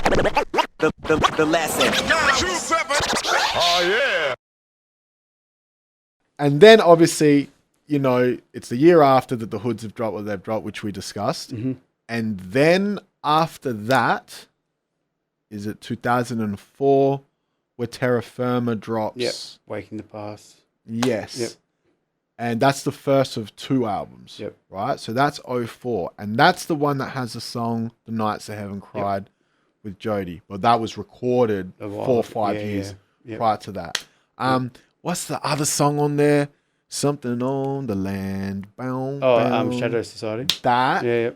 The lesson. Oh yeah. And then obviously, you know, it's the year after that the Hoods have dropped what they've dropped, which we discussed. Mm-hmm. And then after that, is it 2004 where Terra Firma drops? Yep. Waking the Past. Yes. Yep. And that's the first of 2 albums. Yep. Right? So that's 04. And that's the one that has the song The Nights That Heaven Cried with Jody. Well, that was recorded 4 or 5 years prior to that. What's the other song on there? Something on the land. Shadow Society. That. Yeah,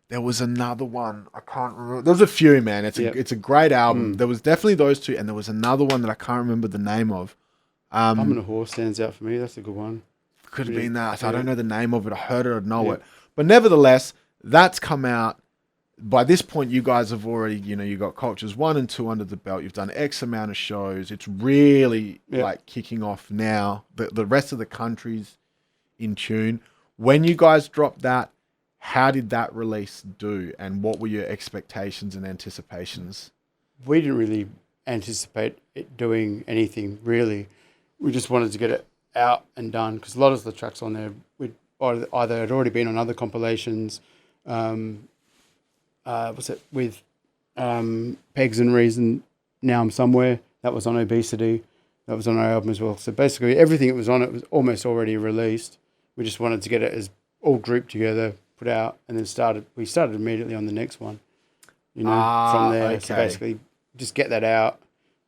There was another one. I can't remember. There was a few, man. It's a great album. There was definitely those 2, and there was another one that I can't remember the name of. Bumming a Horse stands out for me. That's a good one. Could have been that. So I don't know the name of it. I heard it. I know it. But nevertheless, that's come out. By this point, you guys have already, you know, you got Cultures 1 and 2 under the belt. You've done X amount of shows. It's really like kicking off now. The rest of the country's in tune. When you guys dropped that, how did that release do? And what were your expectations and anticipations? We didn't really anticipate it doing anything, really. We just wanted to get it out and done because a lot of the tracks on there either had already been on other compilations. Was it with Pegz and Reason, Now I'm Somewhere? That was on Obesity. That was on our album as well. So basically everything that was on it was almost already released. We just wanted to get it as all grouped together, put out, and then we started immediately on the next one, you know, from there. Okay. So basically just get that out.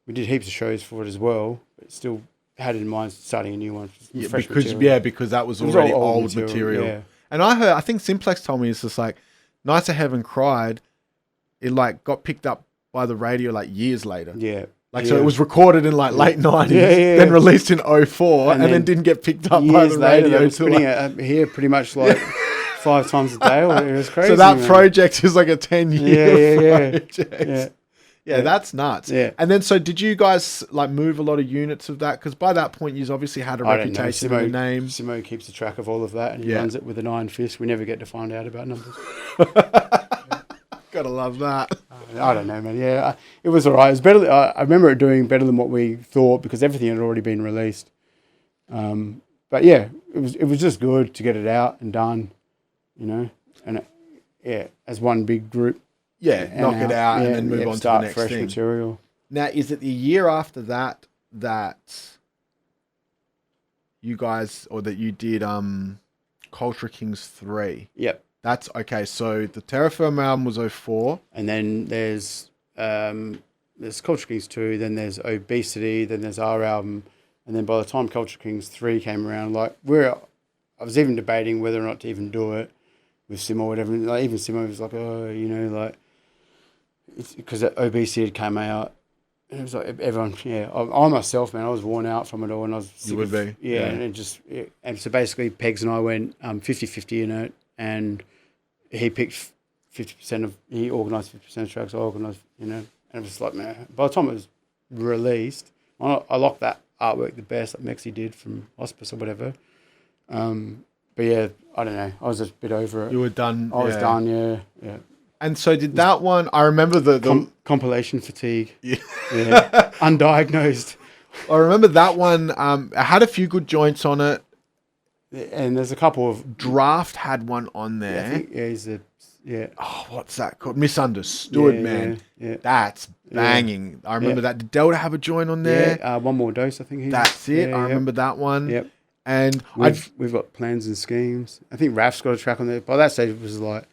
We did heaps of shows for it as well, but still had in mind starting a new one. Because that was already old material. Yeah. And I think Simplex told me it's just like, Nights of Heaven Cried, it like got picked up by the radio like years later. Yeah. So it was recorded in like late 90s, then released in 04, and then didn't get picked up by the radio. They were spinning it here pretty much like 5 times a day. It was crazy. So that project is like a 10-year project. Yeah, that's nuts. Yeah. And then, so did you guys like move a lot of units of that? Because by that point, you've obviously had a reputation and a name. Simo keeps a track of all of that, and he runs it with an iron fist. We never get to find out about numbers. Gotta love that. I don't know, man. Yeah, it was all right. It was better. I remember it doing better than what we thought because everything had already been released. But yeah, it was just good to get it out and done, you know. And as one big group. Yeah, knock it out and then move on to the next fresh thing. Material. Now, is it the year after that you guys, or that you did Culture Kings 3? Yep. That's okay. So the Terra Firma album was 04. And then there's Culture Kings 2, then there's Obesity, then there's our album. And then by the time Culture Kings 3 came around, like I was even debating whether or not to even do it with Simo or whatever. Like even Simo was like, oh, you know, like, it's because Obesity had come out, and it was like everyone. Yeah, I myself, man, I was worn out from it all, and I was sick you would be. Yeah, and so basically, Pegz and I went 50-50 in it, and he picked 50% of. He organised 50% of tracks. I organised, you know, and it was like, man. By the time it was released, I liked that artwork the best that Mexi did from Hospice or whatever. But yeah, I don't know. I was just a bit over it. You were done. I was done. Yeah. And so did that one? I remember the compilation fatigue. Yeah. Undiagnosed. I remember that one. It had a few good joints on it. And there's a couple of Draft had one on there. I think, Oh, what's that called? Misunderstood, man. Yeah. That's banging. I remember that. Did Delta have a joint on there? Yeah. One More Dose, I think. That's it. I remember that one. Yep. And we've got Plans and Schemes. I think Raf's got a track on there. By that stage, it was like,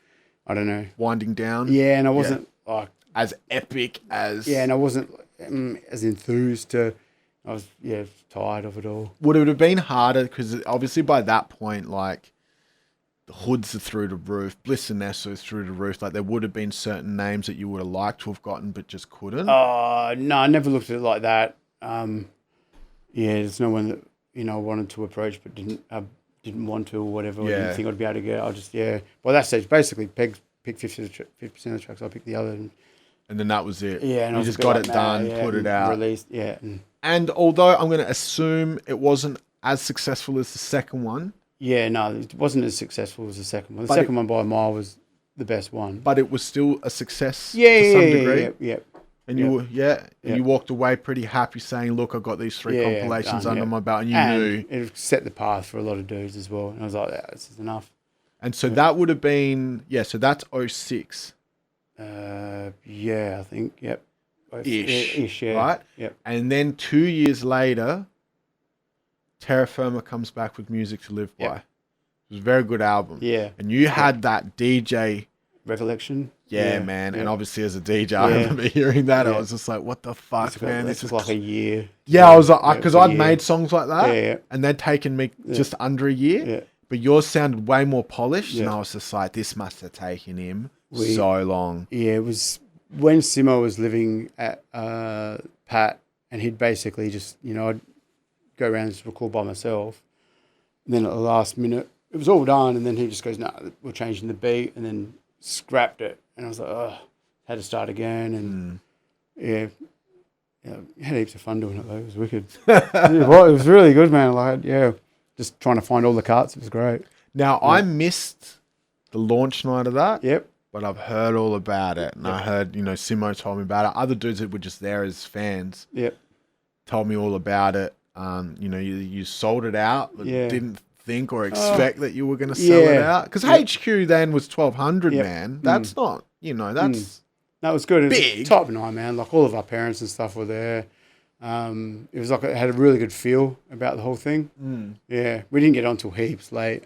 I don't know. Winding Down. Yeah, and I wasn't like as epic as. Yeah, and I wasn't as enthused to. I was tired of it all. Would it have been harder because obviously by that point, like the Hoods are through the roof, Bliss and Ness are through the roof. Like there would have been certain names that you would have liked to have gotten, but just couldn't. No, I never looked at it like that. There's no one that I wanted to approach, but didn't want to or whatever. I didn't think I'd be able to get it. I just By that stage, basically, Pegz picked 50% of the tracks. I picked the other. And then that was it. Yeah, and you just got it done, put it out, released. Yeah. And although I'm going to assume it wasn't as successful as the second one. Yeah, no, it wasn't as successful as the second one. The second one by a mile was the best one. But it was still a success Yeah, to some yeah, degree. yeah. And Yep. you were, and you walked away pretty happy saying, look, I've got these 3 compilations done, under my belt, and you and knew. it set the path for a lot of dudes as well. And I was like, yeah, this is enough. And so that would have been, so that's 06. Yeah, I think, yep. Ish, yeah. right? Yep. And then 2 years later, Terra Firma comes back with Music to Live By. Yep. It was a very good album. Yeah. And you had that DJ... Recollection? Yeah, man. Yeah. And obviously as a DJ, I remember hearing that. I was just like, what the fuck, man? This is like a year. Yeah, I was like, because I'd year. made songs like that. Yeah. And they'd taken me just under a year. Yeah. But yours sounded way more polished. Yeah. And I was just like, this must have taken him so long. Yeah, it was when Simo was living at Pat, and he'd basically just, I'd go around and just record by myself. And then at the last minute, it was all done. And then he just goes, no, we're changing the beat. And then scrapped it. And I was like, oh, had to start again. And yeah, had heaps of fun doing it though. It was wicked. It was really good, man. Like, just trying to find all the cuts. It was great. Now, I missed the launch night of that. Yep. But I've heard all about it. And I heard, Simo told me about it. Other dudes that were just there as fans told me all about it. You sold it out, but didn't think or expect that you were going to sell it out. Because HQ then was 1,200, man. That's not, that's... That was good. It was big. Top night, man. Like all of our parents and stuff were there. It was like it had a really good feel about the whole thing. Yeah, we didn't get on till heaps late.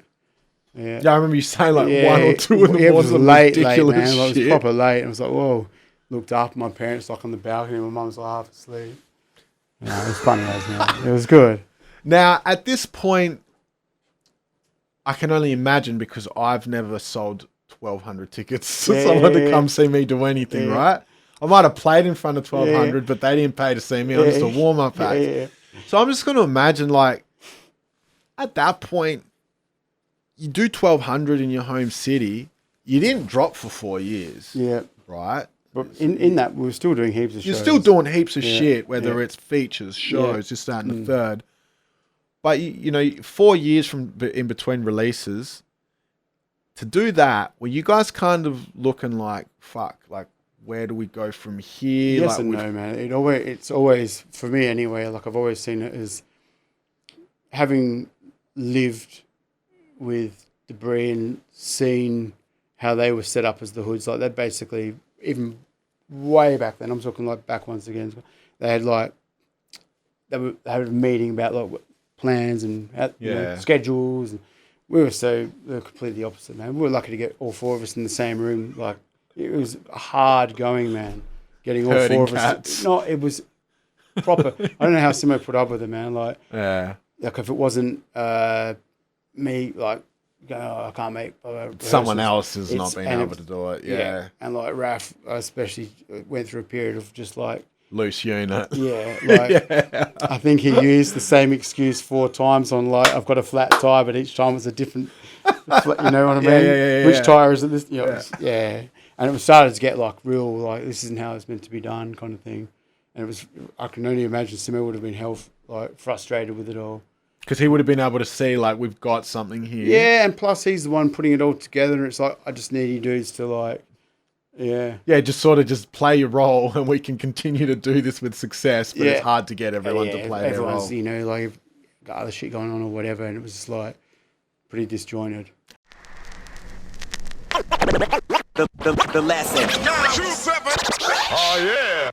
Yeah, I remember you saying like 1 or 2 in the morning. It was late, man. Ridiculous Like, shit. it was proper late. And I was like, whoa. Looked up, my parents like on the balcony. My mum was like half asleep. It was funny as man. It was good. Now at this point, I can only imagine because I've never sold 1,200 tickets to someone to come see me do anything, right? I might have played in front of 1,200, but they didn't pay to see me. I'm just a warm-up act. So I'm just going to imagine, like, at that point, you do 1,200 in your home city. You didn't drop for 4 years, right? But in that, we were still doing heaps of shows. You're still doing heaps of shit, whether it's features, shows, just that and the third. But, 4 years from in between releases, to do that, were you guys kind of looking like, fuck, like, where do we go from here? Yes like, and no, man. It's always, for me anyway, like I've always seen it as having lived with Debris and seen how they were set up as the Hoods. Like that basically, even way back then, I'm talking like back once again, they had like, they had a meeting about like plans and schedules. And we were completely opposite, man. We were lucky to get all 4 of us in the same room. Like it was hard going, man. Getting all Herding 4 of cats. us. No, it was proper. I don't know how Simo put up with it, man. Like, like if it wasn't me, like, I can't make someone else is not being able to do it. Yeah. And like Raph, especially went through a period of just like loose unit. Yeah, like I think he used the same excuse 4 times on like I've got a flat tire, but each time was a different. You know what I mean? Which tire is it? This, and it started to get like real, like this isn't how it's meant to be done, kind of thing. And it was, I can only imagine Simo would have been like frustrated with it all. Because he would have been able to see, like, we've got something here. Yeah, and plus he's the one putting it all together, and it's like, I just need you dudes to, like, yeah, just sort of just play your role, and we can continue to do this with success, but it's hard to get everyone to play their role. Everyone's, like, got other shit going on or whatever, and it was just, like, pretty disjointed. The lesson. Oh, yeah.